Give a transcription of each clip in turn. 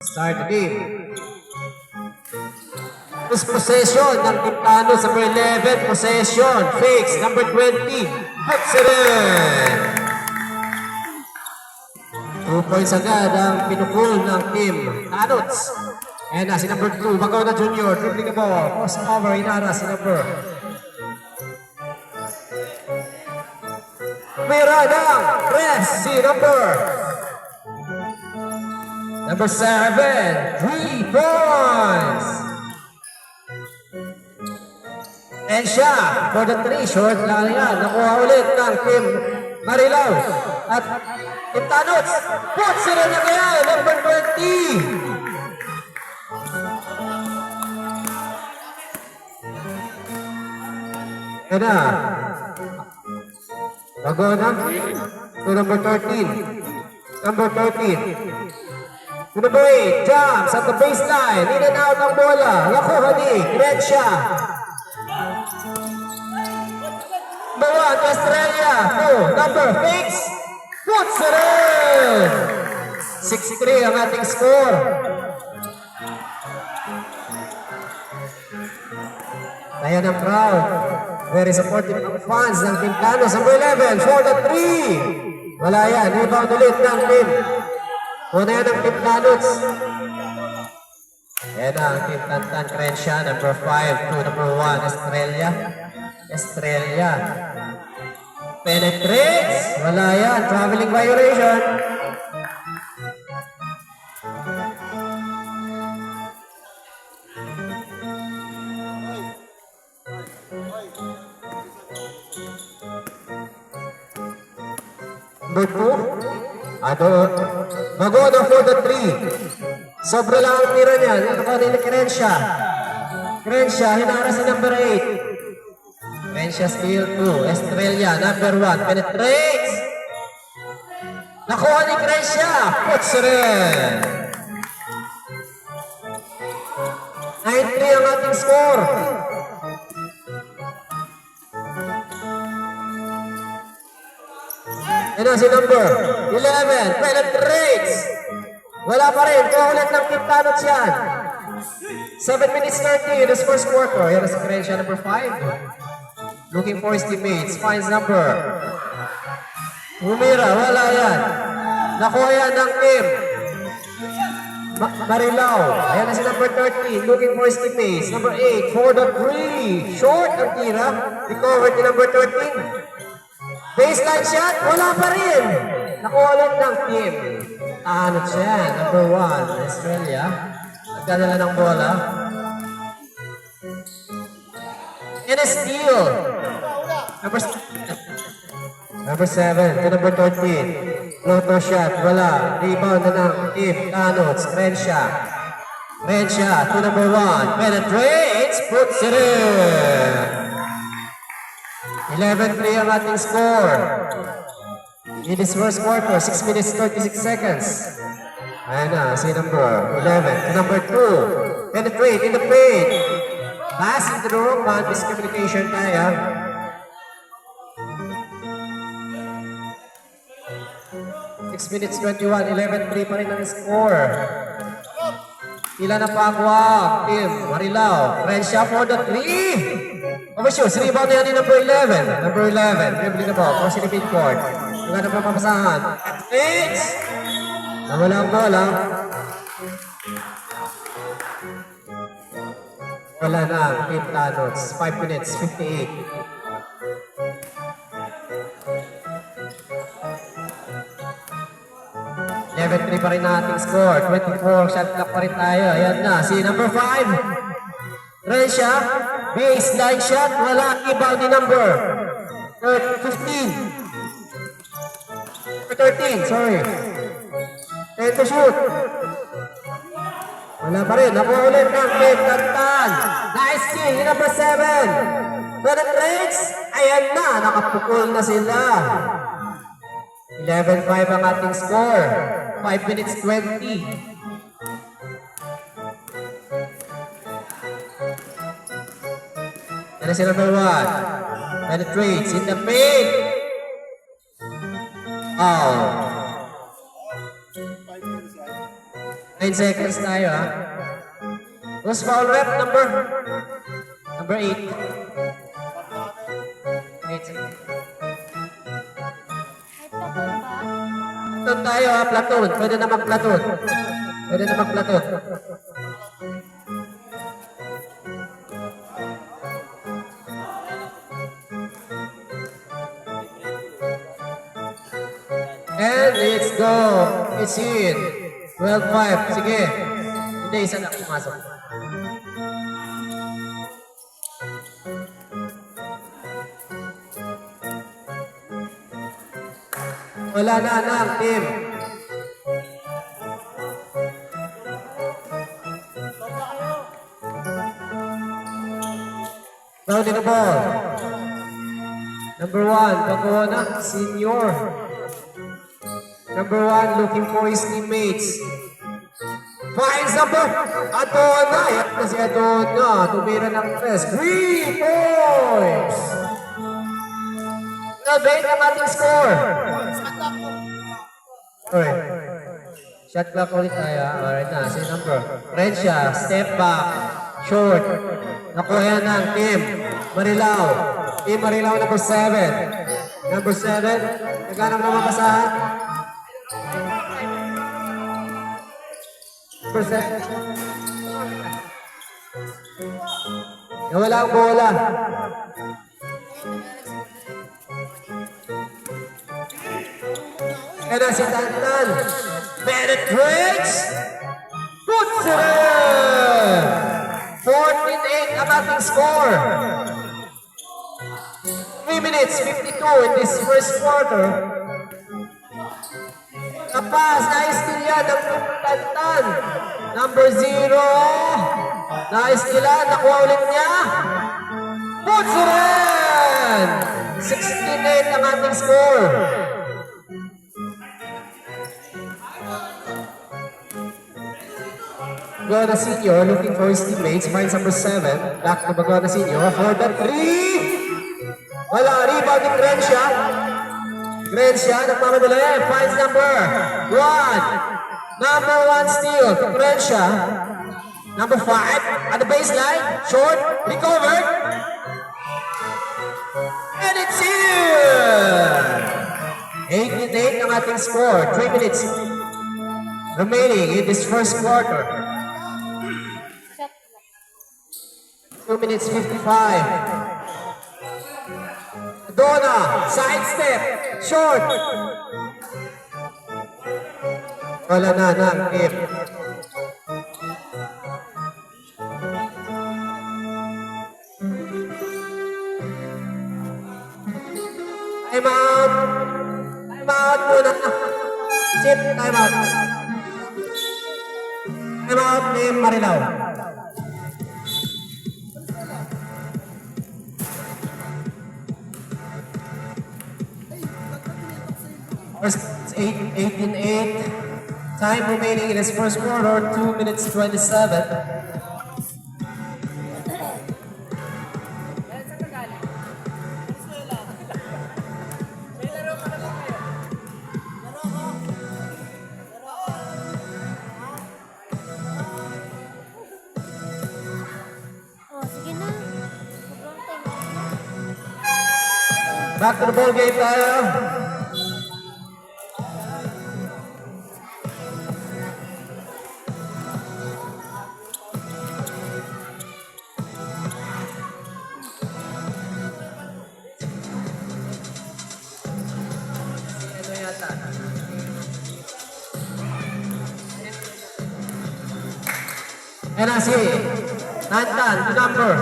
Start the game. This possession ng Tintano sa number 11. Possession. Fakes. Number 20. Puts it in. 2 points agad ang pinukul ng team Tanots. And si number 2, Magaw na Junior. Dribbling the ball. Cross over. Inara si number. Pira ng press si number 7. 3 points. And siya, for the 3, short lang yan. Nakuha ulit ng team Marilao. At Team Tanots, puts it in again, number 20. Yan na. Bago na. To number 13. Number 13. To number 8, jumps at the baseline. In and out ang bola. Nakuha ni Gretsia. Bawa to Australia. Number fakes. Puts it in. 6-3 ang ating score. Ayan ang crowd. Very supportive ng fans ng Team Tano. Number 11 for the 3. Wala yan. Rebound ulit ng team. Una yan ang Team Tanots. Ayan ang Team Tantan Crenshaw. Number 5 to number 1. Estrella. Penetrates. Wala yan. Traveling violation. Number 2. Magono for the 3. Sobra lang ang tira niya. Ito ka rin ni Crenshaw, hinara si number 8. Crenshaw steal 2. Estrella, number 1. Penetrates. Nakuha ni Crenshaw. Puts it in. 9-3 ang ating score. Yan si number 11. Penetrates. Wala pa rin. Kaulit ng Team Tanots yan. 7 minutes 30 in this first quarter. Yan si Crenshaw, number 5. Looking for his teammates. Finds number. Humira. Wala yan. Nakuha yan ng team Marilao. Ayan na si number 13. Looking for his teammates. Number 8 for the 3. Short ang tira. Recovered ni number 13. Baseline shot, wala pa rin. Nakuha ulit ng team. Tanots yan, number 1, Australia. Nagdadala ng bola. And a steal. Number 7 to number 13. Floater shot, wala. Rebound na ng team Tanots, Crenshaw to number 1. Penetrates, puts it in. 11-3 ang ating score. In this first quarter, 6 minutes 36 seconds. Ayan na, si number 11 to number 2. Penetrate in the paint. Pass into the wrong man. Miscommunication tayo. Six minutes 21, 11-3 pa rin ang score. Tila na pagwag. Team Marilao. Crenshaw for the 3. Overshoot, rebound na yan ni number 11. Number 11, dribbling the ball. Crossing the midcourt. Wala na pamapasahan. Takes! Nawala ang bola. Wala na ang Team Tanots. 5 minutes, 58. (11-3) pa rin na ating score. 24 shot clock pa rin tayo. Ayan na, si number 5. Crenshaw, baseline shot, wala, rebound ni number 15. 13, sorry. 10 to shoot. Wala pa rin, nakuha ulit ng Team Tantan. Nice kill, ni number 7. Penetrates, ayan na, nakapukul na sila. 11-5 ang ating score. 5 minutes 20. Yan si number 1. Penetrates in the paint. 9 seconds tayo, ha? Who's foul rep? Number 8. 8 seconds. Platoon tayo, ha? Platoon. Pwede na mag-platoon. Pwede na mag-platoon. And let's go. It's in. 12-5. Sige. Hindi, isa lang pumasok. Wala na ang team. Round in the ball. Number 1, bago na, senior. Number 1, looking for his teammates. Finds number Adona. Yan na si Adona. Tumira ng press. 3 points. Nabait ang ating score. Alright. Shot clock ulit tayo. Alright na. Same number. Rencia. Step back. Short. Nakuha yan ng team Marilao. Team Marilao number 7. Number 7. Naghanap naman basahan. Nawala ang bola. Kaya si Tantan. Penetrates. Puts it in. 14-8 ang ating score. 3 minutes, 52 in this first quarter. Kapas, na-steal yan ng Tantan. Number 0. Na-steal yan, nakuha ulit niya. Puts it in. 16-8 ang ating score. Bagoda Senior looking for his teammates. Finds number 7. Back to Bagoda Senior for the 3. Wala, rebound ni Grencia. Grencia, nagmamadali. Finds number 1. Number 1 steal to Grencia. Number 5 at the baseline. Short, recovered. And it's in! 8-8 ang ating score. 3 minutes remaining in this first quarter. 2 minutes 55. Donna, side step, short. Wala na ng team. Time out. Time out muna. Chip, time out. Time out ni Marilao. First, 18-8. Time remaining in his first quarter, 2 minutes 27. Back to the ball game tayo. Yan na si Tantan, the number.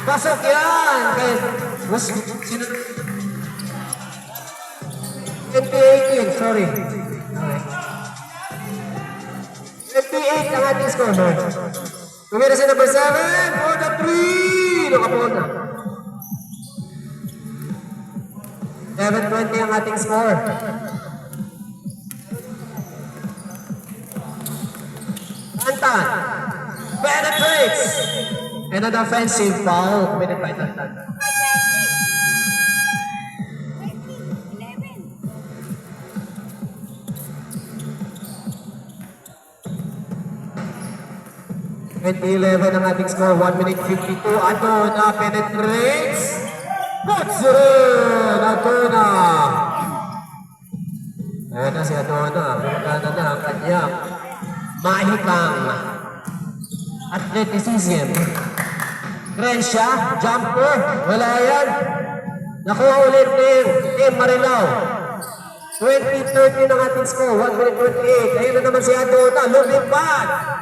Pasok yan! Kaya, sino? 2018, sorry. Okay. 28 ang ating score. Tumira si number 7 for the 3. Nakapunta. 7-20 ang ating score. Tantan penetrates and an offensive foul committed by Tantan. 2011 ang ating score, 1 minute 52. Adona penetrates. Puts it in! Adona. Ayan na si Adona. Bumagana na ang kanyang mahikang athleticism. Crenshaw, jumper. Wala yan. Nakuha ulit ni Team Marilao. 20-13 ang ating score, 1 minute 28. Ayun na naman si Adona. Lumipad.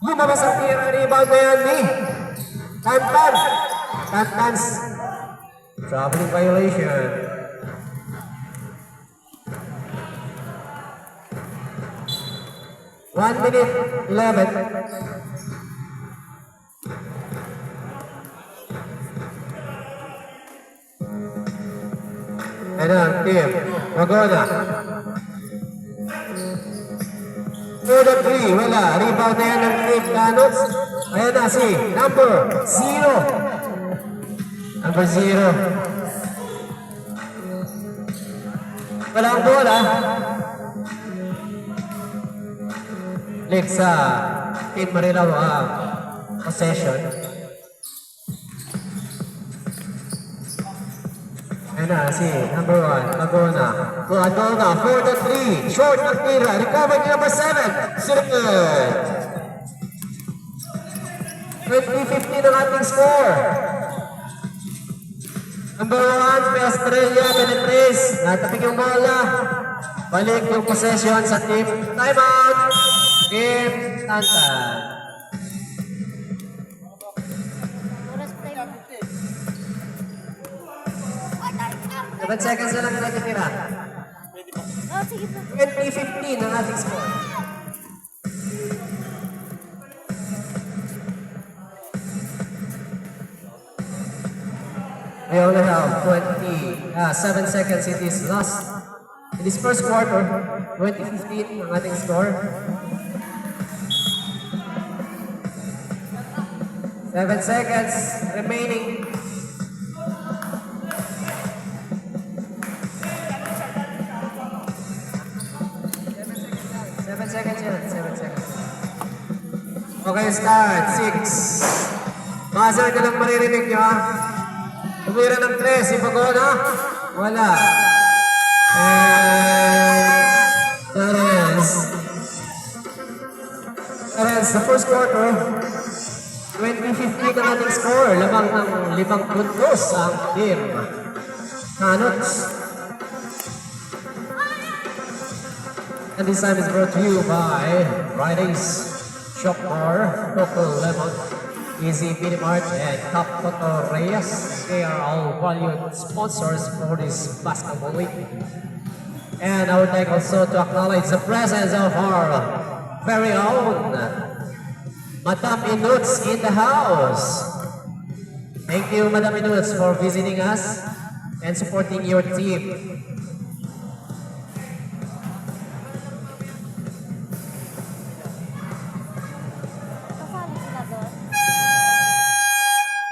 Lumabas ang tira, rebound na yan ni Tantan. Tantan's traveling violation. One minute 11. Ano ang team? Magona. 2-3, wala. Rebound na yan ng team Canots. Ayan na si number 0. Number 0. Wala ang bola. Lik sa Team Marilao ang possession. Ayan na si number 1, Magona. Magona, 4-3. Short ng tira. Recovered ni number 7. Circuit. 20-15 ang ating score. Number 1, Estrella penetrates. Natapik yung bola. Balik yung possession sa team. Timeout. Team Tantan. Seven seconds na lang natitira. 20-15 ang ating score. We only have 7 seconds in this first quarter. 20-15 ang ating score. 7 seconds remaining. Okay, start. 6. Buzzer ka lang maririnig nyo, ha? Tumira ng 3. Si Pagona. Wala. And Terence, the first quarter. 20-15 ang ating score. Lamang ng 5 puntos ang team Canots. And this time is brought to you by Friday's Shop Bar, Local Lemon, Easy Mini Mart, and Top Toto Reyes. They are all valued sponsors for this basketball week. And I would like also to acknowledge the presence of our very own Madam Inuts in the house. Thank you, Madam Inuts, for visiting us and supporting your team.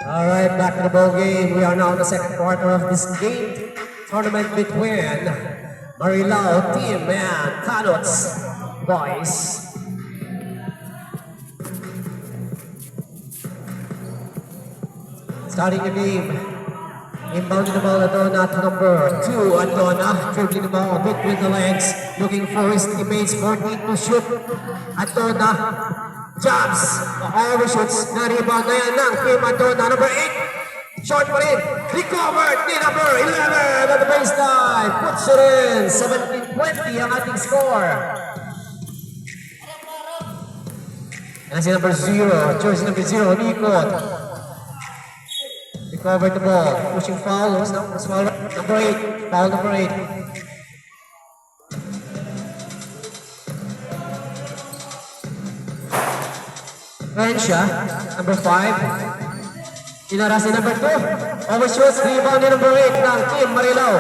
Alright, back to the ball game. We are now in the second quarter of this game tournament between Marilao team and Canots boys. Starting the game. Inbounding the ball, Adona to number 2. Adona dribbling the ball between the legs, looking for his teammates for need to shoot. Adona jumps, overshoots, na-rebound na yan ng team Adona. Number 8, short pa rin, recovered ni number 11 at the baseline, puts it in. 17-20 ang ating score. And si number 0, jersey number 0, Nikot. Recovered the ball, pushing foul, was foul number 8, foul number 8. Crenshaw, number 5. Inara si number 2. Overshoots, rebound ni number 8 ng Team Marilao.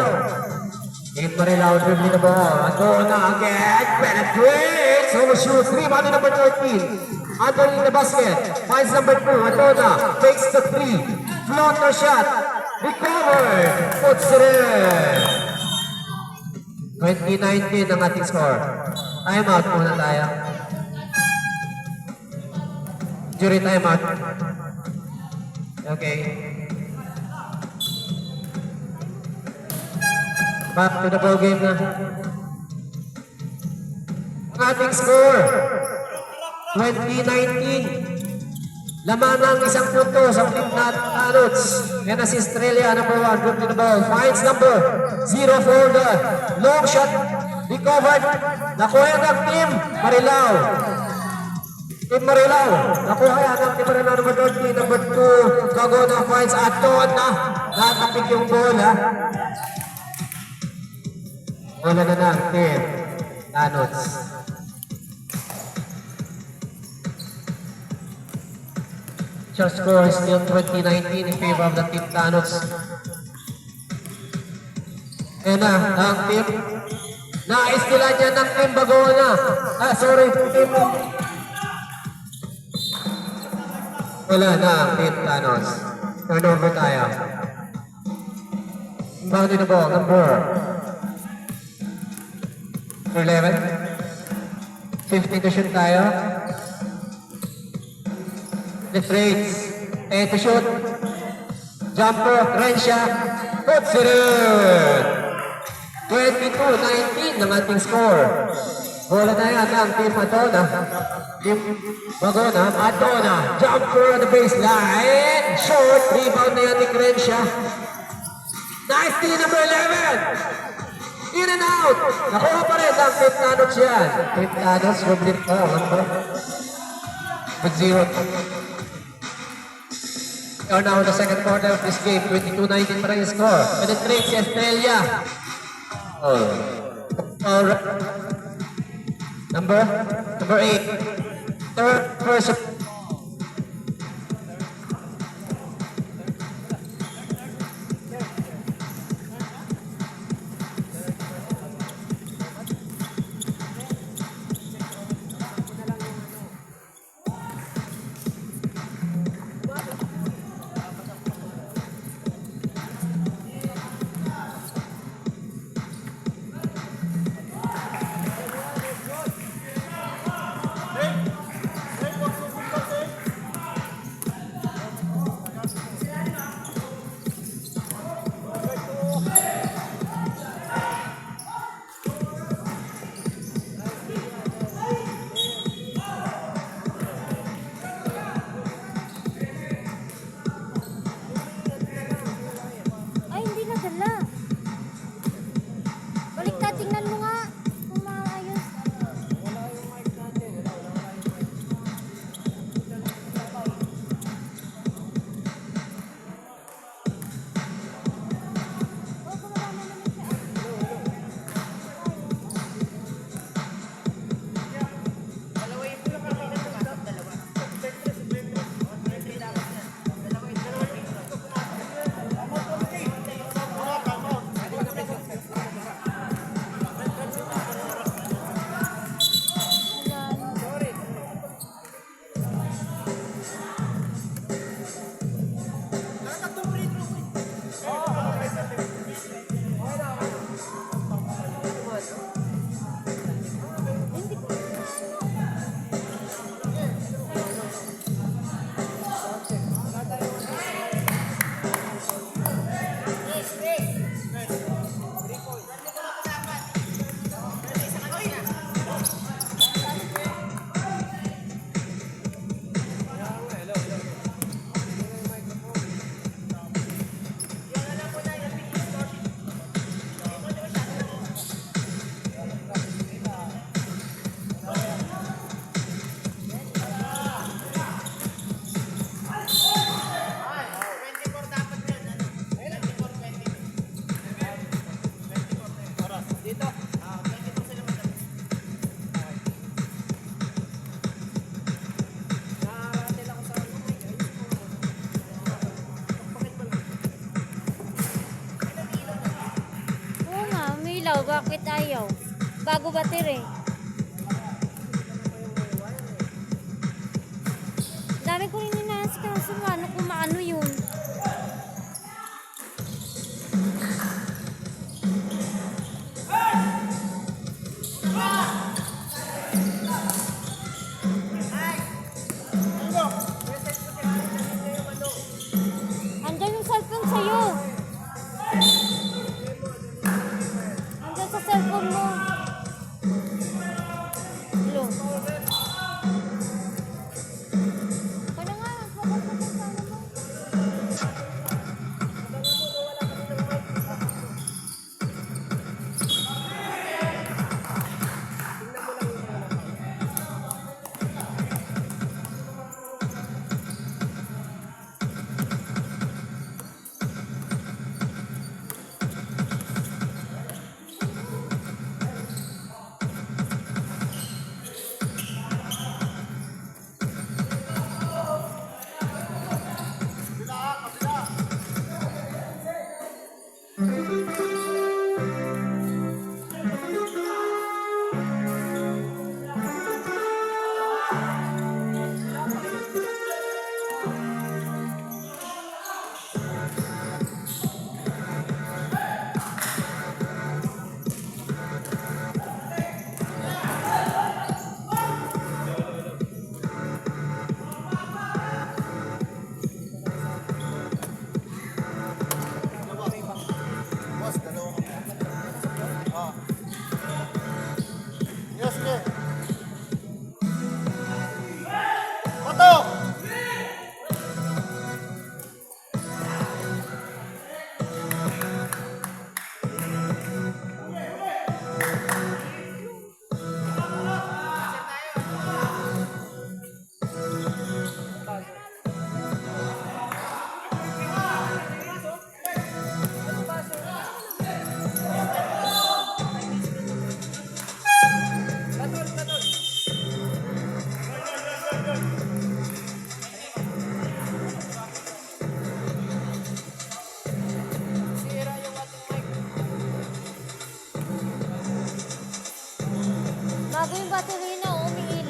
Team Marilao dribbling the ball. Adona again, penetrates. Overshoots, rebound ni number 13. Anthony in the basket, finds number 2. Adona takes the 3. Floater shot, recovered. Puts it in. 20-19 ang ating score. Time out muna tayo. Injury timeout. Okay. Back to the ball game na. Ang ating score, 2019. Laman ng isang punto sa team na Tanots. Yan na si Estrella, number 1, good to the ball. Finds number 0 for the long shot. Recovered. Nakuha ng team Marilao. Team Marilao. Nakuha yan ng team Marilao, number 30, number 2. Gagona finds Aton na. Nakapik yung ball, ha. Wala na ng team Tanots. Your score is still 2019 in favor of the team Thanos. Ayan na, ang team. Naistila niya ng team Bagona. Team. Wala na ang team Thanos. Turnover tayo. Boundary the ball, number 11. 50 to shoot tayo. Left rates. And to shoot. Jumper. Rensha. Puts it in. 22-19 ng ating score. Bola na yan ang team Adona. Team Bagona. Adona. Jumper on the baseline. Short. Rebound na yan ni Rensha. Nice team number 11. In and out. Nakuha pa rin ang Team Thanos yan. Team Thanos. Rublik pa. With 0. We are now in the second quarter of this game. 22-19 pa rin yung score. Penetrates si Estrella. Alright. Number 8. Third person. Bakit ayaw? Bago battery. Dami ko rin inaas kaso ano kung maano yun.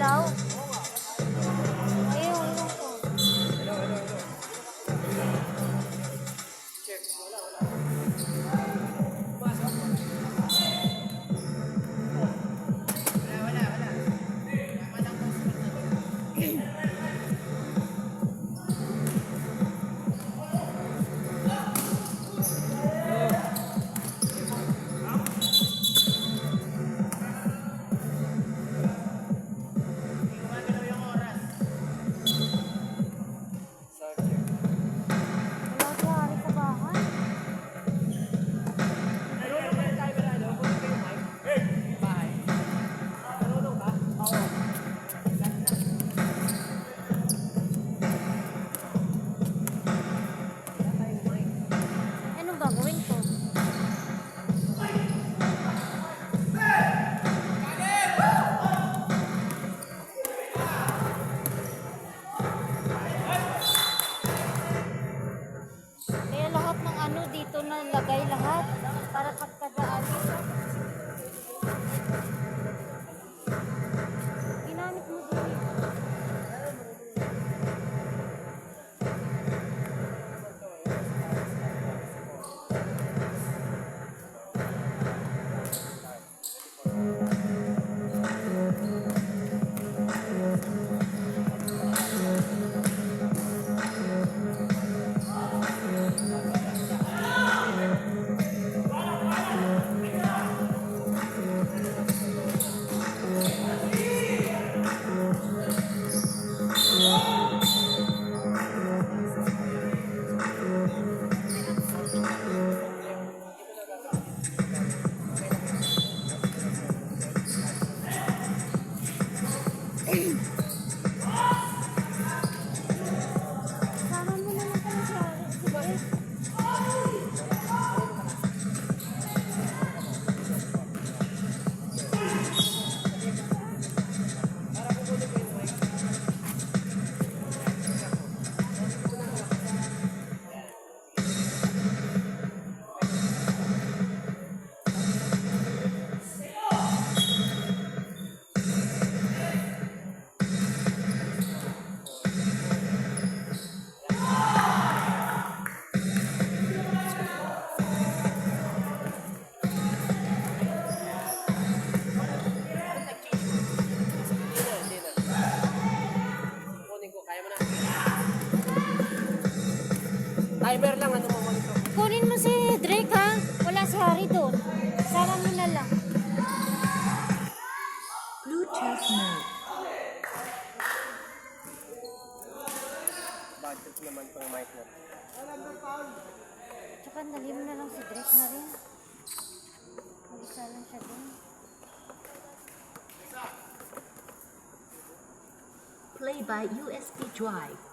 daw? Ayun, ko. Wala si Hari sa bahay. Anong gagawin ko? Kaya lahat ng ano dito na lagay lahat para pagkadaan. Ginamit mo doon. Sama mo naman pala si Hari. Sige. Timer lang, ano mo monitor? Kunin mo si Drake ha. Wala si Hari doon. Sama mo na lang. Bluetooth mode. Budget naman pang mic mo. Tsaka dali mo na lang si Drake na rin. Mag-isa lang siya doon. Play by USB drive.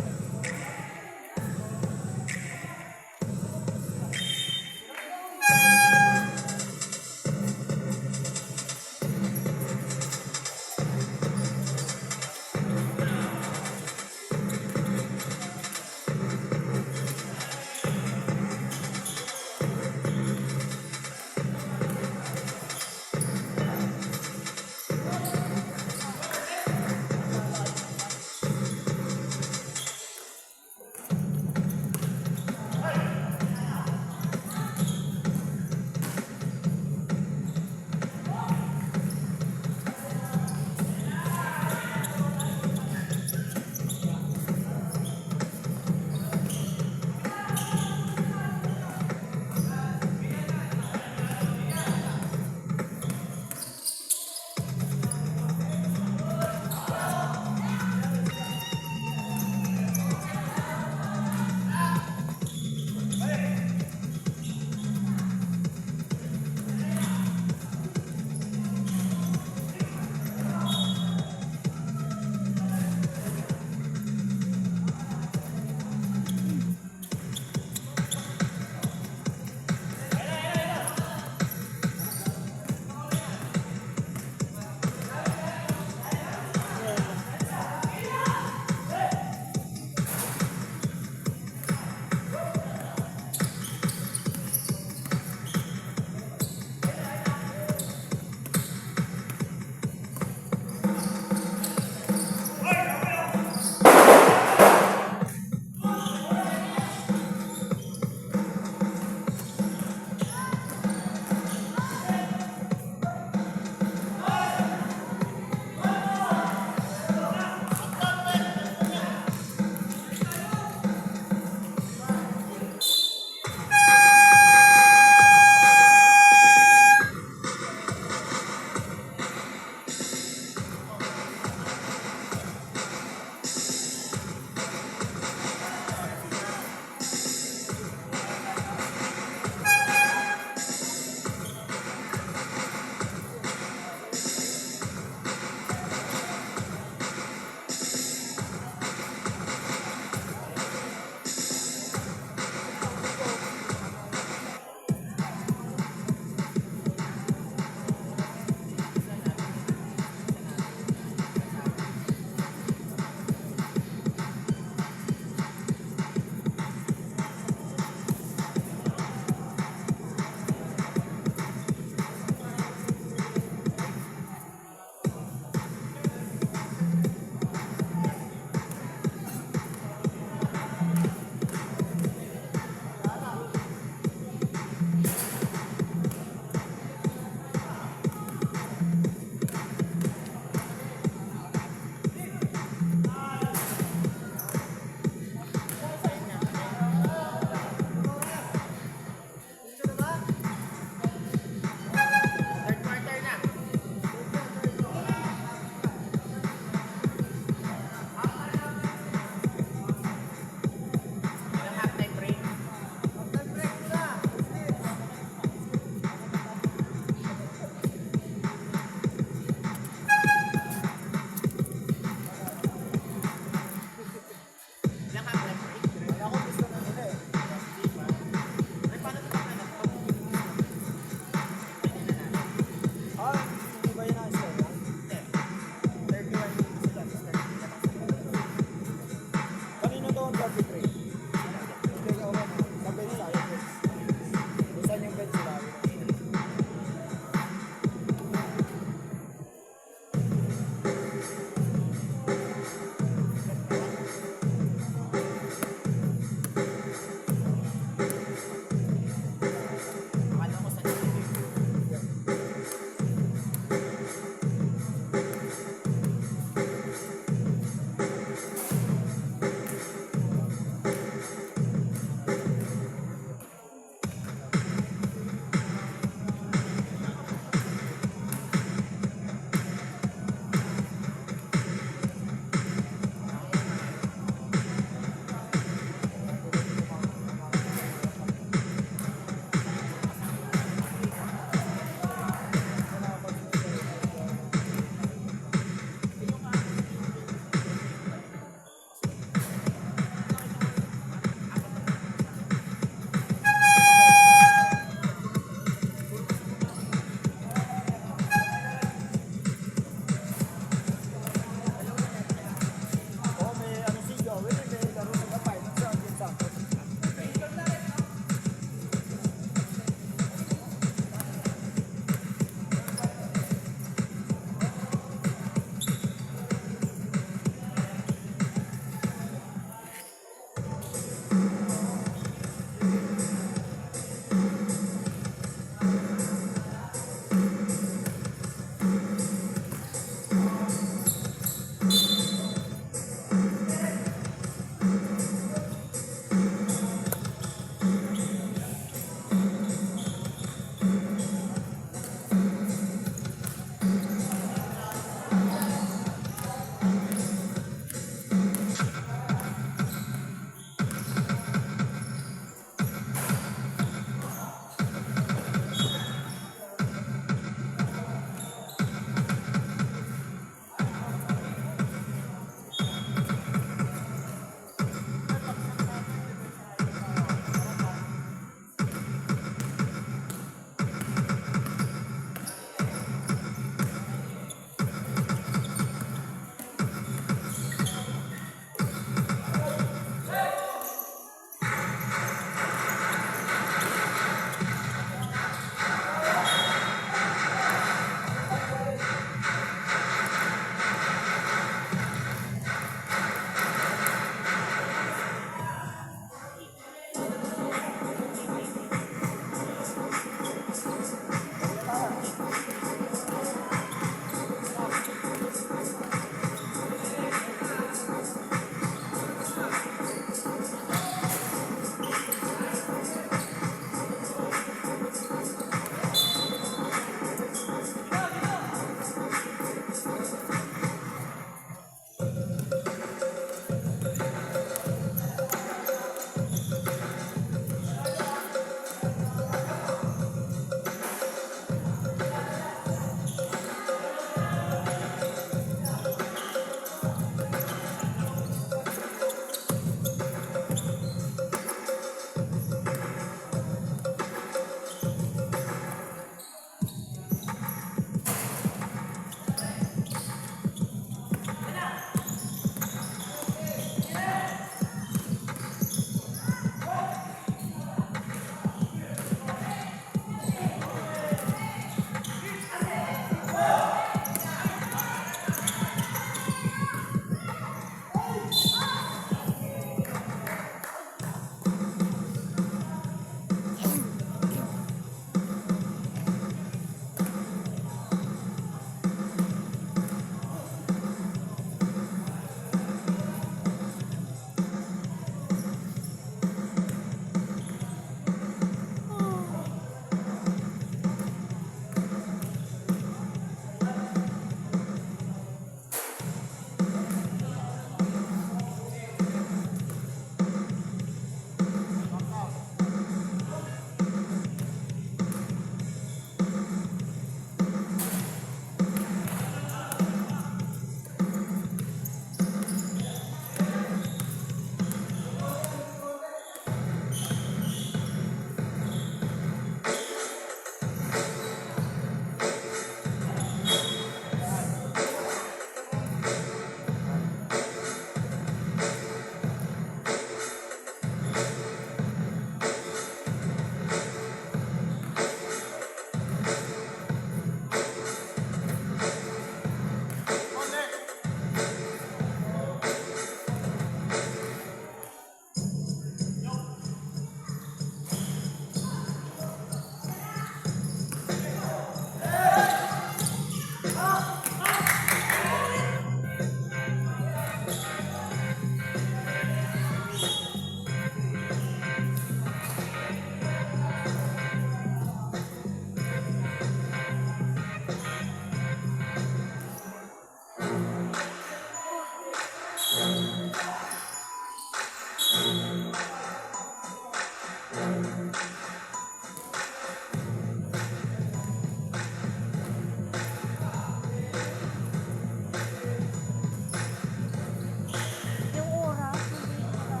Yung oras, hindi masyado.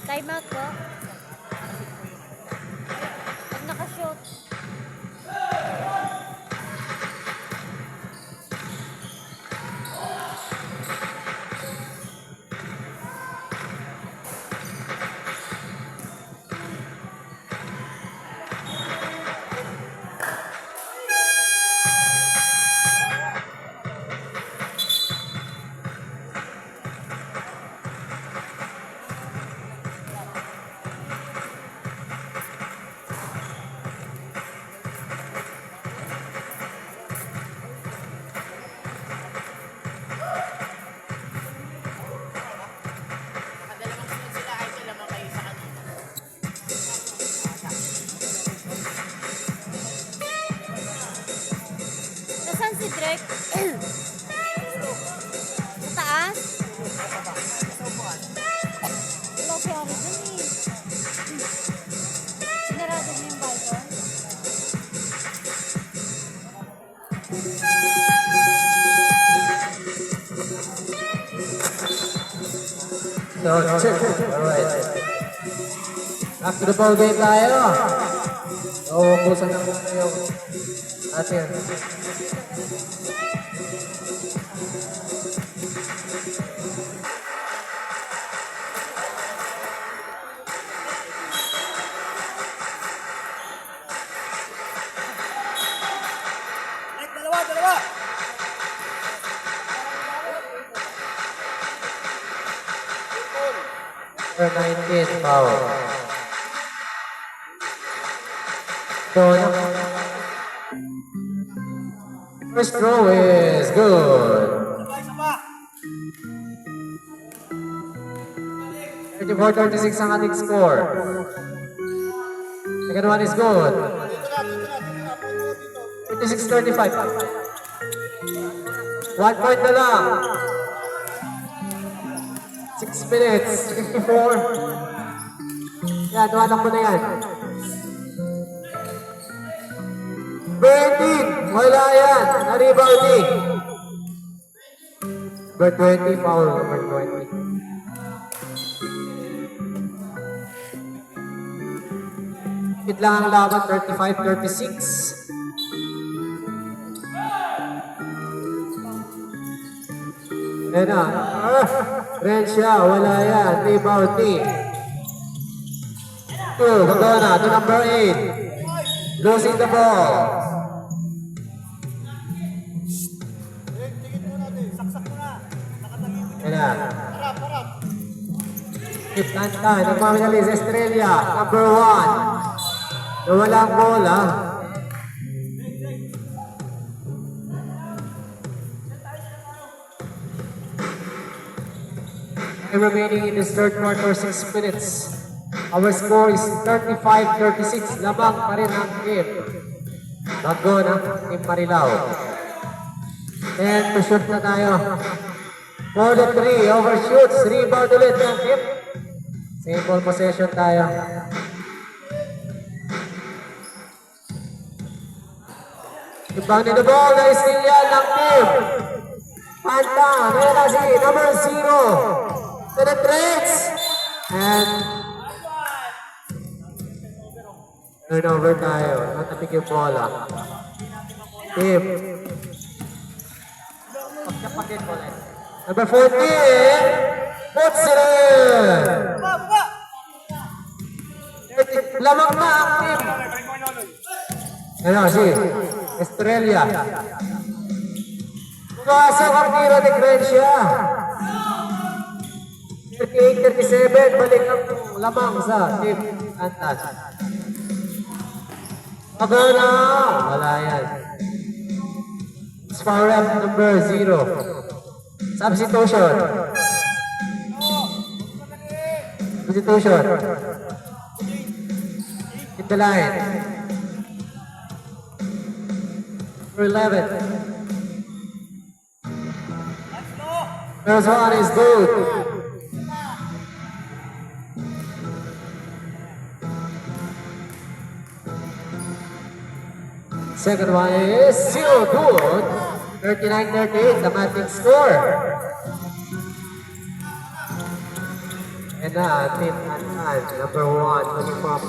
Time out po. Pag nakashoot. Nakadalawang sunod sila, idol naman kayo sa kanila. Nasaan si Drake? Sa taas? Wala si Ari dun eh. Sinarado niya yung balcon? So, check. Alright. Back to the ball game tayo. So, kusan na muna yung atin. Right, dalawa, dalawa! Number 19, foul. So, first throw is good. 34-36 ang ating score. Second one is good. 56-35. 1 point na lang. 6 minutes, 54. Yan, tuwanak mo na yan. Bertin, wala yan. Na-rebounding. Number 20, foul. Number 20. Hit lang ang laban, 35-36. Yan na. Rensha, wala yan. Rebounding. 2, magawa na. To number 8. Losing the ball. Yan na. Keep kanta. Nagmamalis Estrella. Number 1. Nawala ang bola. Remaining in this third quarter, 6 minutes. Our score is 35-36. Lamang pa rin ang game. Bago ng Team Marilao. And to shoot na tayo. For the 3, overshoots. Rebound ulit ng team. Simple possession tayo. Rebounding the ball. Na-steal yan ng team. Panta. Meron si number 0. Penetrates. And turnover tayo. Natapig yung bola. Tim. Number 14, Butserin. Lamang na ang team. Ano, si Estrella. Pumasok ang tiro ni Grecia. 38-37, balik ang lamang sa team Antas. Magana, wala yan. Sparrap number 0. Substitution. Substitution. Hit the line. Number 11. First one is good. Second one is still good. 39-38, the matching score. And team Tantan, number 1, coming from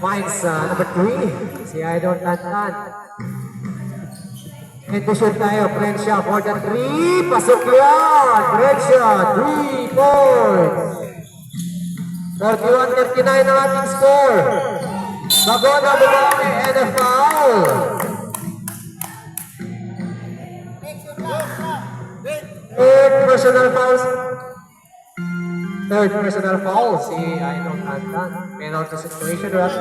Mines, number 3, si Idol Tantan. And to shoot tayo, Frencia for the 3, pasok yan! Frencia, 3 points. 41-39 ang ating score. Bagona Bumami and a foul. Third personal foul. Third personal foul. Si Idol Tantan. Penalty situation, right?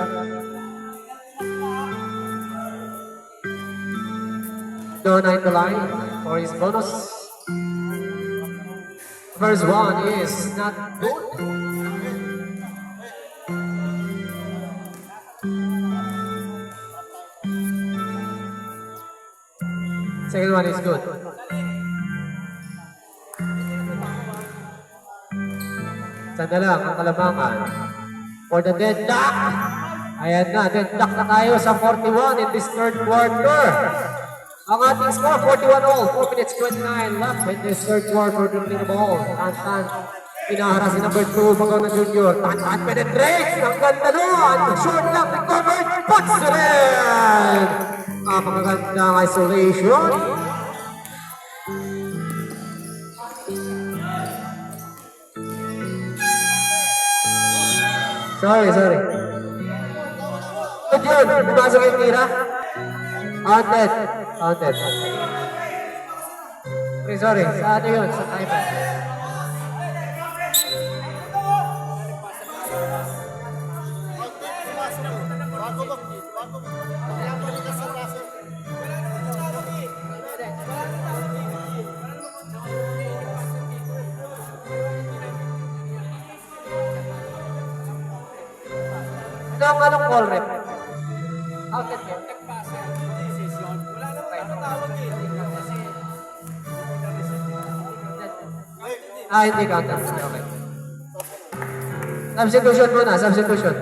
Dona in the line for his bonus. First one is not good. Second one is good. Sanda lang ang kalamangan. For the deadlock. Ayan na, deadlock na tayo sa 41 in this third quarter. Ang ating score, 41 all. 4 minutes 29 left in this third quarter to play the ball. Tantan, pinahara si number 2, Bagona Junior. Tantan penetrates. Ang ganda doon. Short lang, recovered. Puts it in. Napakagandang isolation. Sorry. Good yun. Pumasok yung tira. Counted. Sorry. Sa ano yun? Sa timer. Anong call rep? Outlet yun. Hindi counter. Okay. Substitution muna, substitution.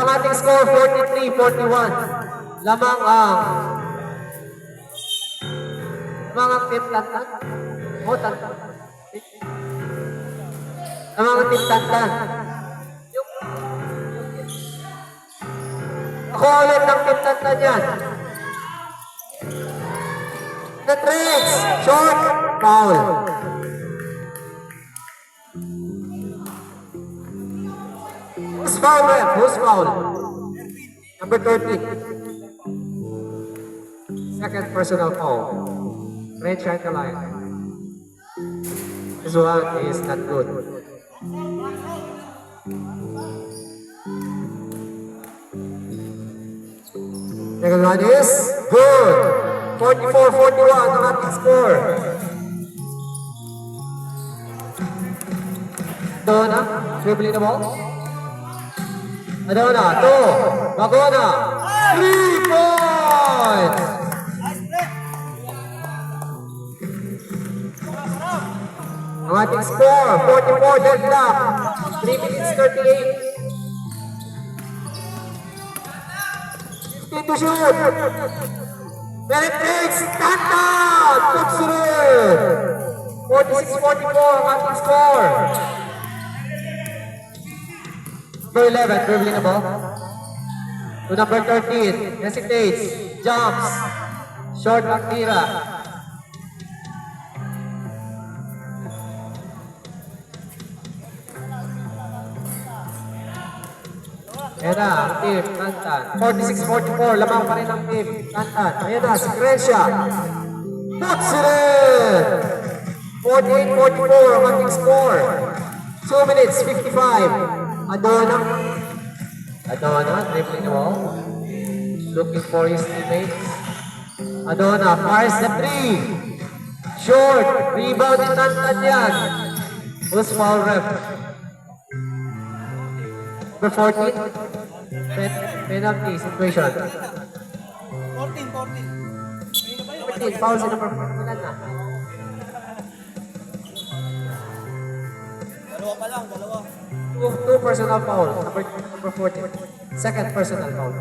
Ang ating score, 43-41. Lamang ang team Tantan. Tantan. Lamang ang team Tantan. Ako ulit ng team Tantan yan. The tricks. Short. Foul. Who's foul, man? Who's foul? Number 13. Second personal foul. Red shine the line. This one is not good. Second one is good. 44-41 ang ating score. Dona, dribbling the ball. Adona, 2. Bagona, 3 points. Ang ating score, 44 deadlock. 3 minutes 38. 15 to shoot. Penetrates, Tantan! Puts it in. 46-44 ang ating score. Number 11, dribbling the ball. To number 13, hesitates, jumps, short ang tira. Ayan na, ang team, Tantan. 46-44, lamang pa rin ang team, Tantan. Ayan na, si Crecia. Puts it in! 48-44 ang ating score. 2 minutes, 55. Adona, dribbling the ball. Looking for his teammates. Adona, fires the 3. Short, rebound ni Tantan yan. Who's foul ref? Number 14. Penalty situation. 14, foul si number 14. Ilan na? Two personal foul. Number 14. Second personal foul.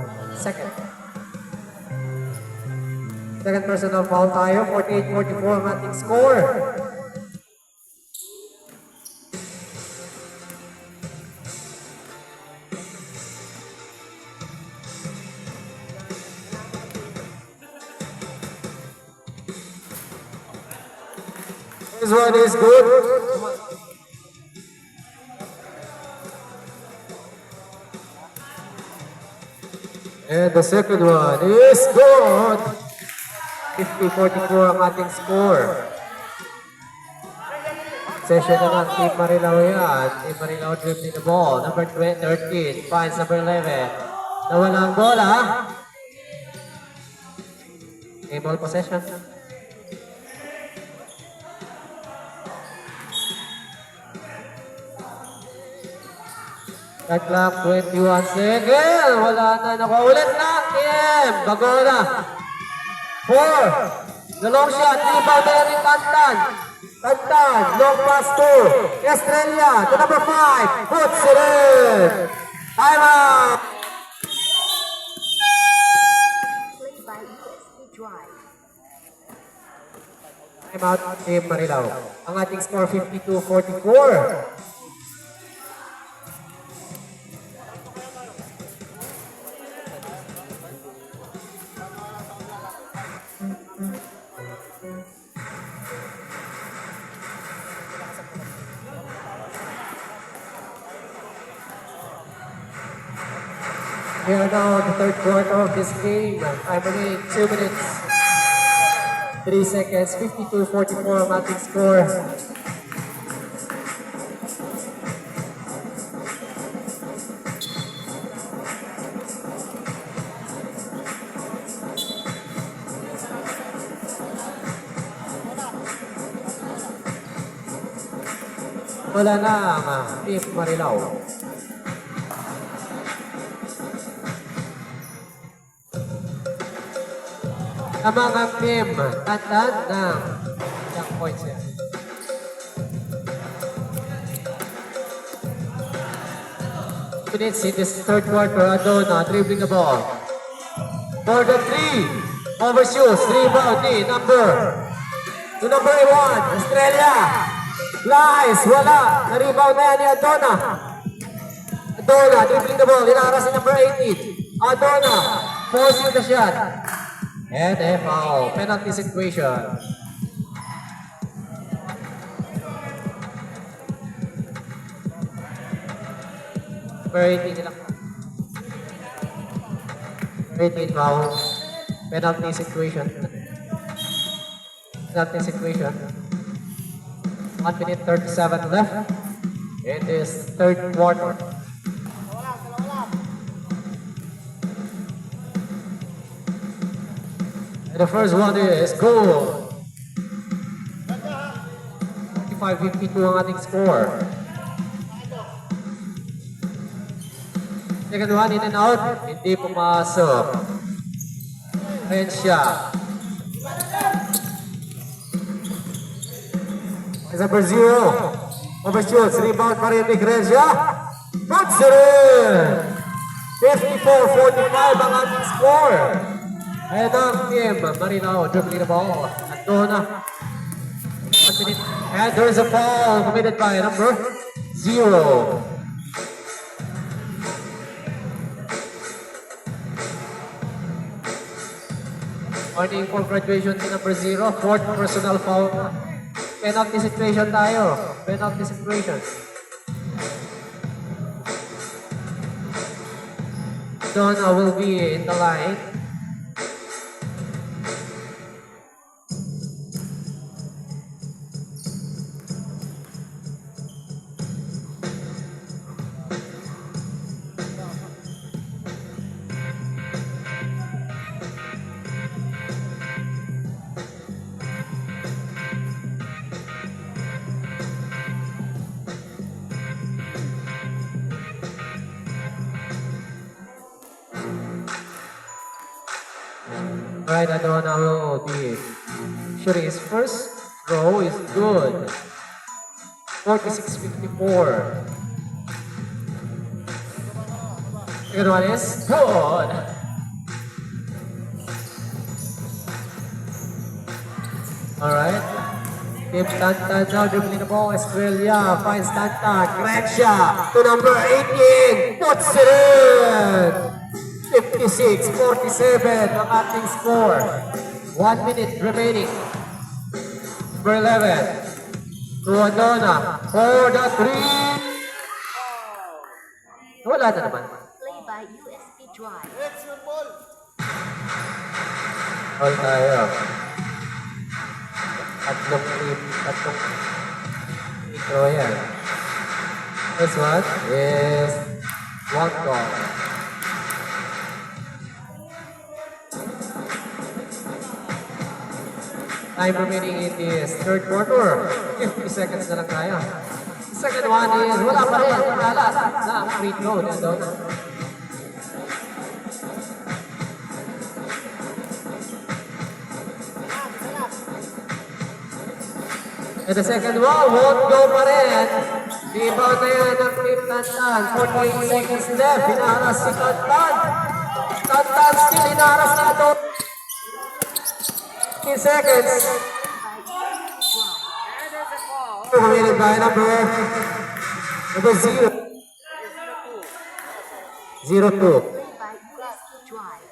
Second personal foul tayo. 48-44 ang ating score. This one is good. And the second one is good. 50-44 ang ating score. Session na ng Team Marilao yan. Team Marilao dribbling the ball. Number 13 finds number 11. Nawala ang bola. Okay, ball possession. Shot clock, 21 seconds. Wala na. Nakaulit na. Team. Bagora. 4. The long shot. Rebound na rin Tantan. Tantan. Long pass to Estrella. To number 5. Puts it in. Time out. Play by USP Drive. Time out. Team Marilao. Ang ating score 52-44. We are now in the third quarter of this game. Time remaining 2 minutes, 3 seconds, 52-44 ang ating score. Wala na ang Team Marilao. Tamang ang team, Tantan ng ilang points yan. Minutes in this third quarter, Adona dribbling the ball. For the 3, overshoots, rebound ni number 1, Estrella. Lies, wala. Na-rebound na yan ni Adona. Adona dribbling the ball, inaras si number 18. Adona, forcing the shot. And a foul. Penalty situation. Number 18 nila. 18 foul. Penalty situation. Penalty situation. 1 minute 37 left. It is third quarter. The first one is goal. 55-52 ang ating score. Second one, in and out. Hindi pumasok. Crecia. Number 0. Overshoots. Rebound pa rin ni Crecia. Puts it in. 54-45 ang ating score. Ayan ang team, Marilao dribbling the ball. Adona. 1 minute. And there is a foul committed by number 0. Warning for graduation to number 0. Fourth personal foul. Penalty situation tayo. Penalty situation. Donna will be in the line. Right, Adona will be shooting his first throw is good. 46-54. Second one is good. Alright. Team Tantan now dribbling the ball. Estrella finds Tantan. Gretcha to number 18. Puts it in. 56-47 ang ating score. 1 minute remaining. Number 11. To Adona for the 3. Wala na naman. Play by USB Drive. All tayo. Tatlong intro yan. This one is one goal. Time remaining in this third quarter. 50 seconds na lang tayo. Second one is wala pa rin. Alas na free throw. And the second one won't go pa rin. Rebound na yan ng Team Tantan. 48 seconds left. Hinaharas si Tantan. Tantan still hinaharas na ito. 15 seconds. Remaining by number 0. 0-2. Play by USB Drive.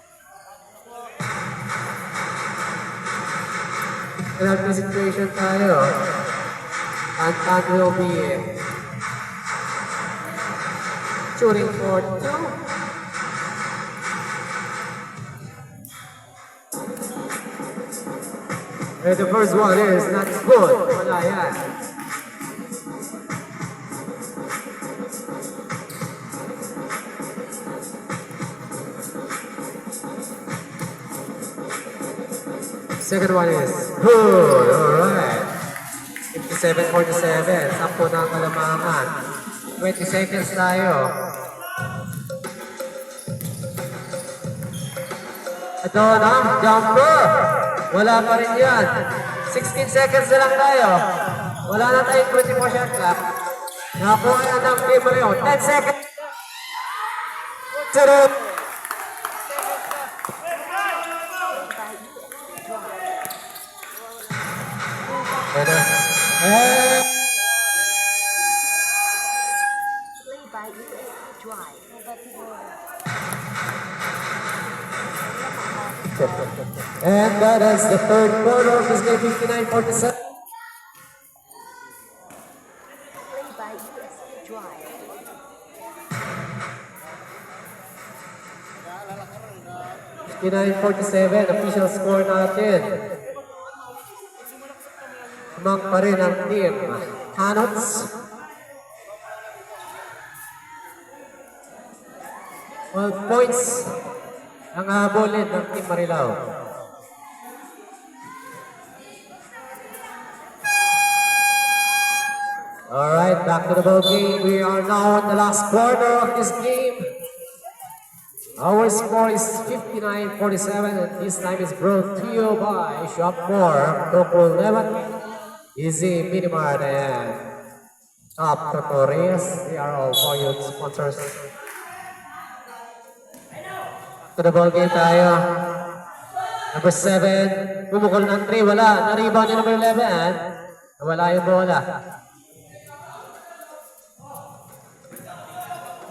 Penalty situation tayo. Tantan will be shooting for 2. And the first one is not good. Wala yan. Second one is good. Alright. 57-47. 10 na ang kalamangan. 20 seconds tayo. Ito na, jumper. Wala pa rin yan. 16 seconds na lang tayo. Wala na tayong 24 shot clock. Nakakuha na ng game mo yun. 10 seconds. Zero. And Play by USB Drive. And that is the third quarter of this game, 59-47. Play by USB Drive. 59-47, official score natin. Umang pa rin ang team. Hanots. Well, points ang habolin ng Team Marilao. Alright, back to the ball game. We are now in the last quarter of this game. Our score is 59-47 and this time is brought to you by Shop 4, Coco 11, Easy Minimart and Top Tutorials. They are all valued sponsors. To the ball game tayo. Number 7, bumukol ng 3, wala. Na-rebound yung number 11. Wala yung bola.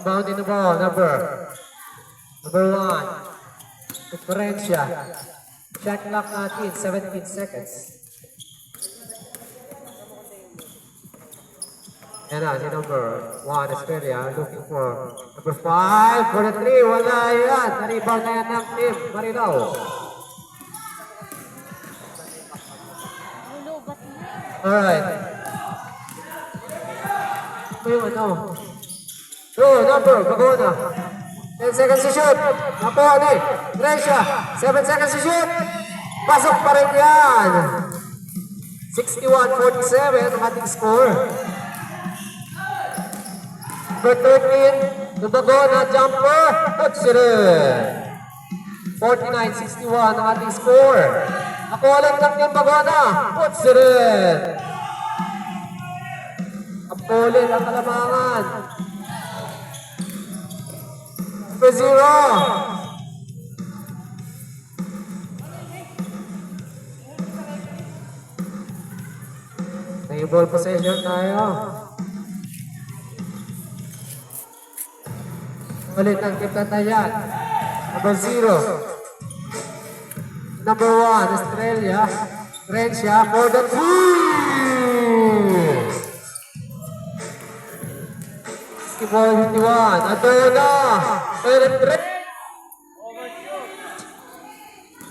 Bound in the ball, number 1. Diferensya. Shot clock natin, 17 seconds. Yan na, si number 1, Australia, looking for number 5 for the 3, wala yan. Na-rebound na yan ng team, Marilao. Lulubat na. Alright. Ito yung ano. Two, number, Bagona. 10 seconds to shoot. Napo, ano eh. Gresha, 7 seconds to shoot. Pasok pa rin yan. 61-47 ang ating score. Number 13, Bagona, jumper. Tutsirin. 49-61 ang ating score. Nakuha lang ng Bagona. Tutsirin. Apolin ang kalamangan. Number 0. May ball possession tayo. Ulit ang tip na tayan. Number 0. Number 1, Australia. Gresha for the 3. Basketball 51. Adona. 33.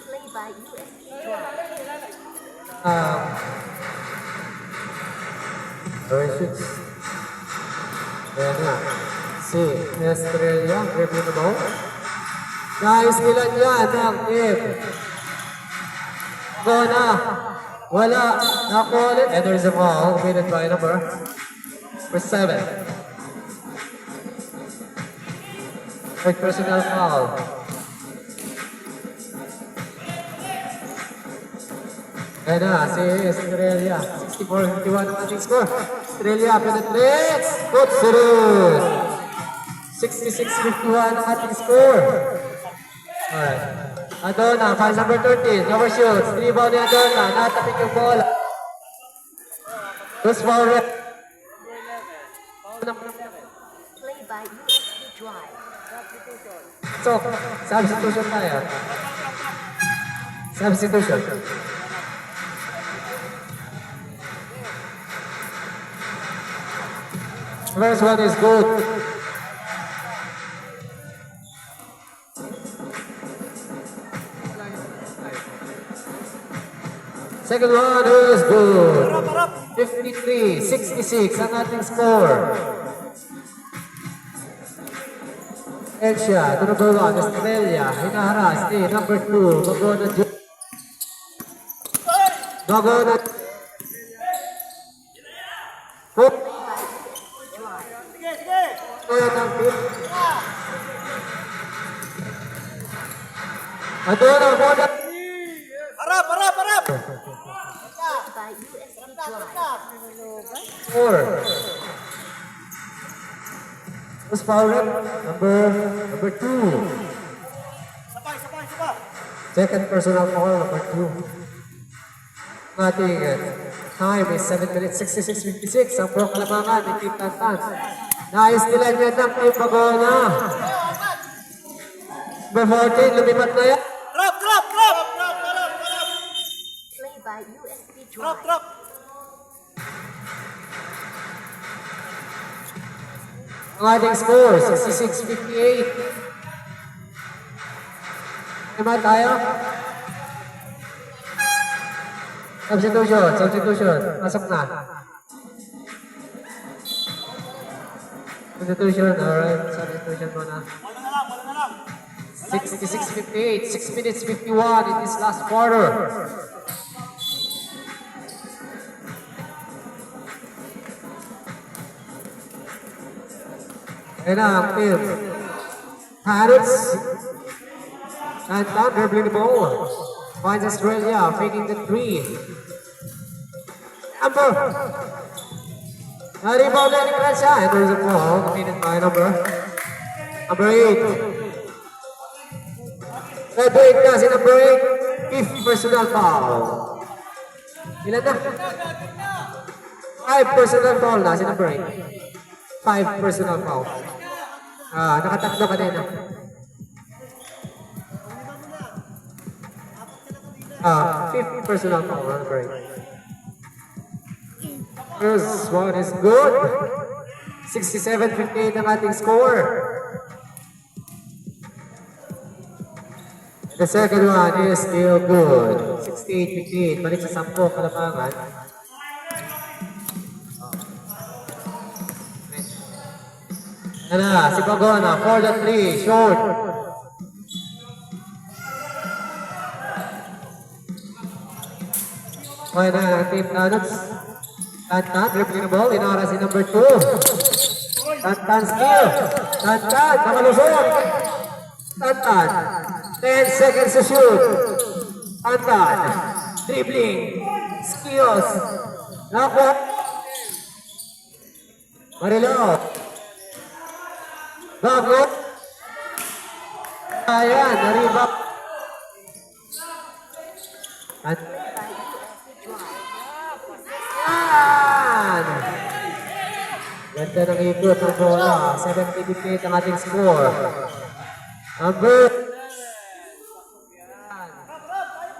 Play by USP Drive. Shoots. Ayan na. Si Australia. Review na ba? Guys, ilan yan ang team? Adona. Wala. Nakuha ulit. And there's a ball. Committed by number 7. Third personal foul. Ayan na, si Australia. 64-51 ang ating score. Australia penetrates. Good surut. 66-51 ang ating score. Alright. Adona, foul number 13. Overshoots. Rebound ni Adona. Natapik yung bola. Loose foul rep. Play by USP Drive. So, substitution tayo. Substitution. First one is good. Second one is good. 53-66 ang ating score. Elsia, to number 1, Australia, hinaharas ni number 2, Bagona Jr. Bagona Kaya ng pin. Adona, Boda. Harap! By USP Drive. 4. Who's foul rep? Number 2. Sabay! Second personal foul, number 2. Ating time is 7 minutes 66:56. Ang proklamahan ni Team Tantan. Nais nila niya ng Team Bagona. Number 14, lumipat na yan. Drop! Play by USP Drive. Drop! Ang ating score, 66-58. Naman tayo? Substitution. Pasok na. Substitution, alright. Substitution muna. 66-58. 6 minutes 51 in this last quarter. And team Pirates and down dribbling the ball. Finds Australia faking the 3. Number. Rebound na ni Gresha. And there's a ball committed by number 8. Red 8 na si number 8. 5th personal foul. Ilan na? 5 personal foul na si number 8. 5 personal foul. Nakatatlo kanina. Fifth personal foul, run break. First one is good. 67-58 ang ating score. The second one is still good. 68-58. Balik sa 10 kalamangan. Yan na, si Pagona for the 3. Short. Okay na ang team Tanuts. Tantan, dribbling the ball. Inara si number 2. Tantan skill. Tantan, nakalusot. Tantan. 10 seconds to shoot. Tantan. Dribbling. Skills. Nakuha. Marilo. Bago. Ayan, naribak. At Ayan! Ganda ng ikot ng bola. 70-58 ang ating score. Number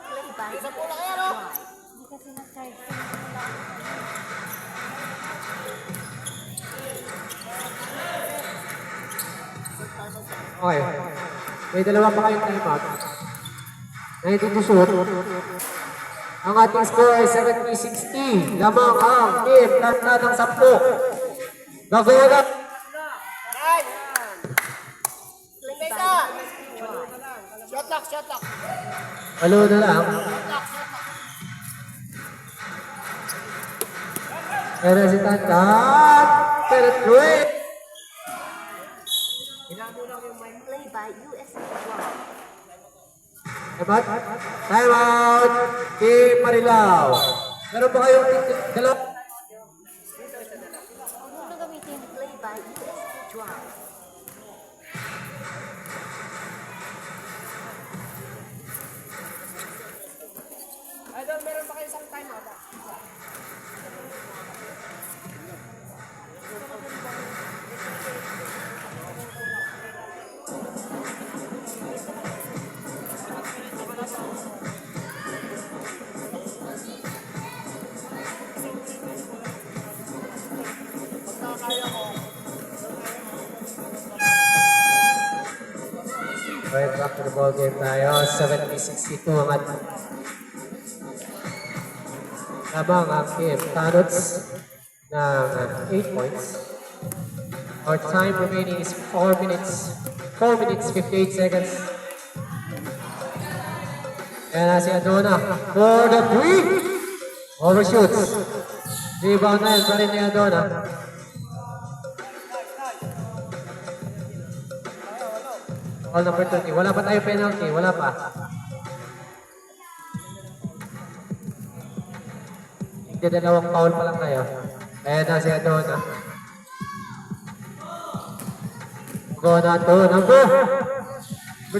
Play by Hindi kasi na-charge. Okay. May dalawa pa kayong time out. 19 to shoot. Ang ating score ay 70-60. Lamang ang team Tantan ng 10. Gagawin play by USP Drive. Shot lock, shot lock. Halo na lang. Pero si Tantan. Penetrate. Play by USP Drive. Time out. Time out. Team Marilao. Meron ba kayong dalawa? Ano gamitin? Play by USP Drive. Idol, meron pa kayo isang time out. Right back to the ball game tayo. 70-62 ang ating. Lamang ang team Tanuts ng 8 points. Our time remaining is 4 minutes. 4 minutes, 58 seconds. Kaya na si Adona for the 3. Overshoots. Rebound na yan pa rin ni Adona. Ball number 30. Wala pa tayo penalty. Wala pa. Hindi, dalawang foul pa lang tayo. Kaya na si Adona. Adona to. Number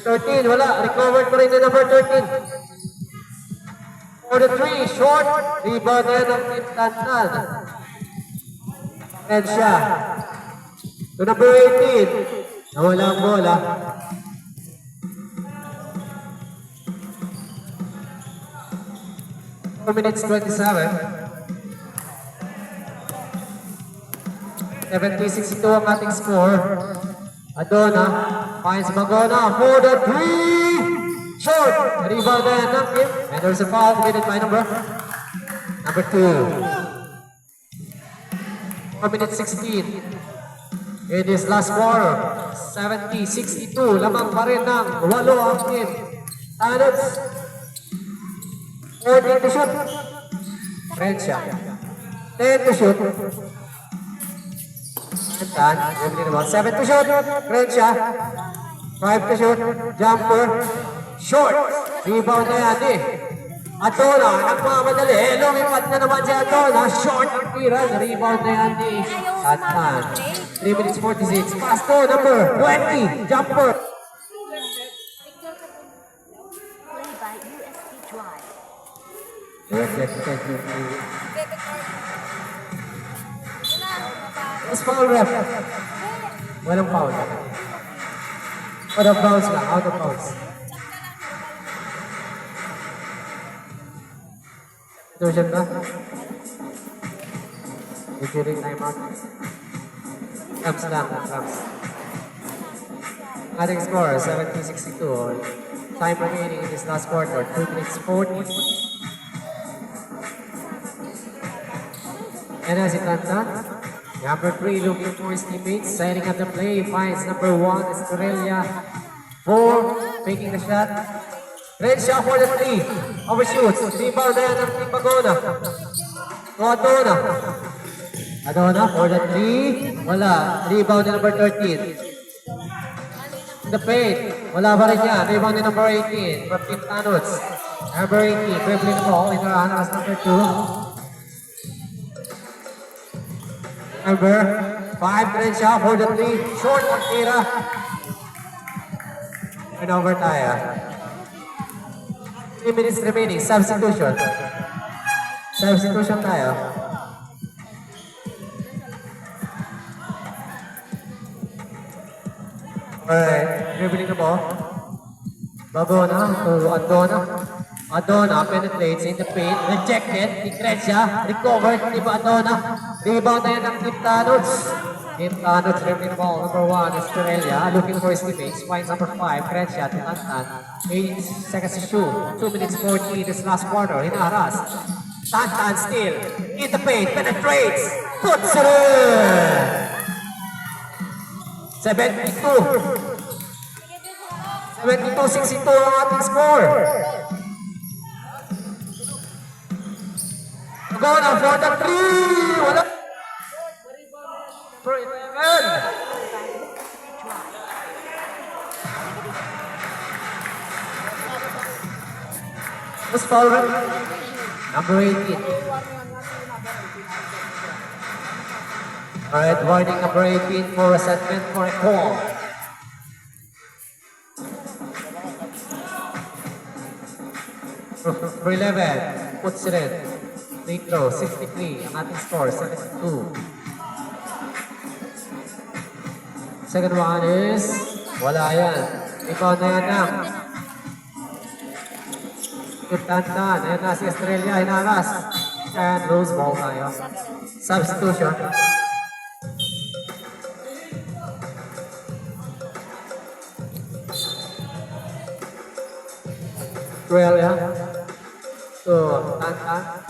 13. Wala. Recovered pa rin na number 13. For the 3. Short. Rebound na yan ng Team Tantan. And siya. To number 18. Nawala ang bola. 4 minutes 27. 70-62 ang ating score. Adona finds Magona for the 3. Short. Rebound na yan ng team. And there's a foul committed by number 2. 4 minutes 16. It is last quarter. 70-62. Lamang pa rin ng 8 ang team. Tanuts. 14 to shoot. Frencha. 10 to shoot. Tantan. 7 to shoot. Frencha. 5 to shoot. Jumper. Short. Rebound na yan eh. Adona. Nagmamadali. Lumipat na naman si Adona. Short ang tira. Rebound na yan eh. Tantan. 3 minutes 46. Pass to number 20. Jumper. Play by USP Drive. Mas foul ref. Walang foul. Out of bounds lang. Out of bounds. Substitution ba? During timeout. Comes lang, comes. Adding score, 70-62. Time remaining in this last quarter, 2 minutes 40. And as it comes on, number 3 looking for his teammates, setting up the play, finds number 1, Estrella. 4, taking the shot. Red shot for the 3, overshoots. Rebound na yan ng Team Pagona. To Adona. Adona for the 3, wala. Rebound na number 13. In the paint, wala pa rin yan. Rebound ni number 18 from Team Tanots. Number 18, dribbling the ball. Ito as number 2. Number 5, red shot for the 3. Short on tira. And over tayo. 3 minutes remaining. Substitution. Substitution tayo. Alright, dribbling the ball. Bagona to Adona. Adona penetrates in the paint. Rejected. Igrecia. Recovered. Diba Adona? Rebound na yan ng Team Tanots. Team Tanots dribbling the ball. Number 1 is Torrelia. Looking for his teammates. Finds number 5. Igrecia to Tantan. 8 seconds to shoot. 2 minutes 40 this last quarter. Hinaras. Tantan still. In the paint. Penetrates. Puts it in. 72. 72-62 ang ating score. Go na for the 3. Wala. For 11. Who's foul? Number 18. Alright, warning number 18 for a segment for a call. For 11, puts it in. Free throw, 63. Ang ating score, 72. Second one is, wala yan. Rebound na yan lang. Tantan, ayan na si Estrella, hinaras. And lose ball tayo. Substitution. Well, yeah. So, Tantan.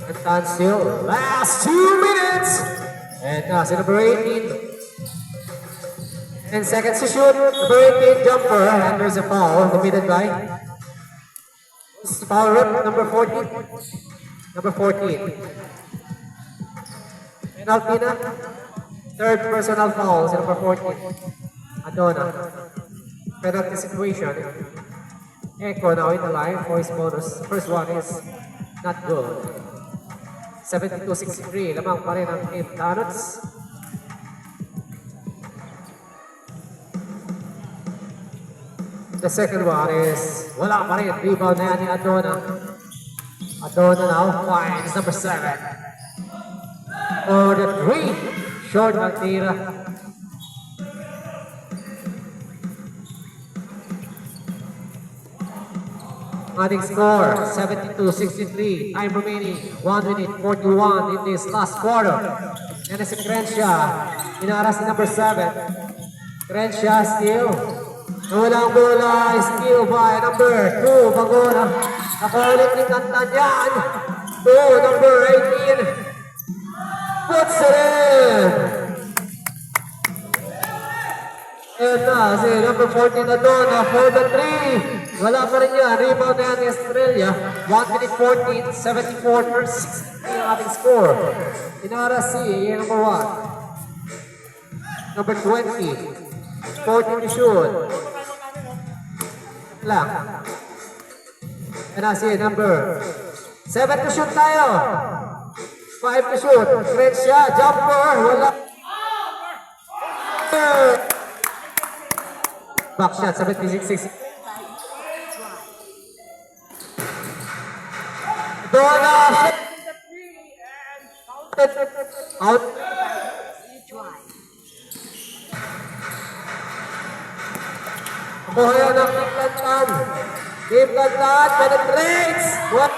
Tantan still. Last 2 minutes. And si number 18. 10 seconds to shoot. Number 18 jumper. And there's a foul committed by. Foul rip, number 14. Number 14. Penalty na. Third personal foul si number 14. Adona. Penalty situation. Echo now in the line for his bonus. First one is not good. 72-63. Lamang pa rin ang Team Tanots. The second one is wala pa rin. Rebound na yan ni Adona. Adona now finds number 7. For the 3. Short na tira. Adding score, 72-63. Time remaining, 1 minute 41 in this last quarter. And si Crenshaw, inaras ni number 7. Crenshaw still. Walang bola, steal by number 2, Bagona. Nakulit ni Tantan yan. 2, number 18. Puts it in. And na, si number 14 na doon, for the 3. Wala pa rin yan. Rebound na yan ni Estrella. 1 minute 14, 74-60 ang ating score. Inara si number 1. Number 20. 14 to shoot. Lang. And na si number 7 to shoot tayo. 5 to shoot. Great shot. Jumper. Wala. Back shot. 76-60. Dona! Out. Buhayan ng Team Lantan. Team Lantan penetrates. What?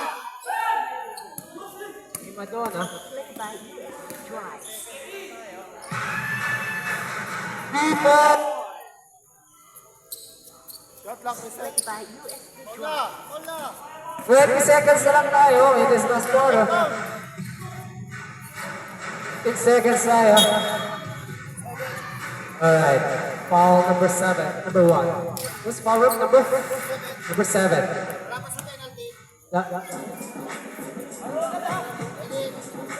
Madonna. Play by USB Drive. People! Play by USB Drive. 20 seconds na lang tayo. It is the score. 10 seconds tayo. Alright. Foul number 7. Number 1. Who's foul room number? Number 7.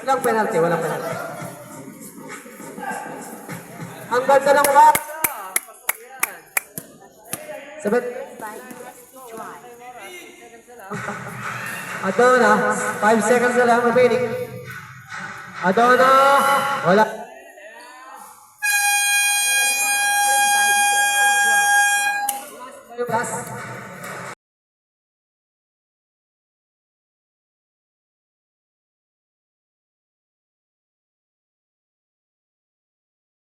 Walang penalty. Walang penalty. Ang ganda ng back. 7. Play by USB Drive. Adona, 5 seconds na lang remaining. Adona, wala. Play by USB Drive. Last.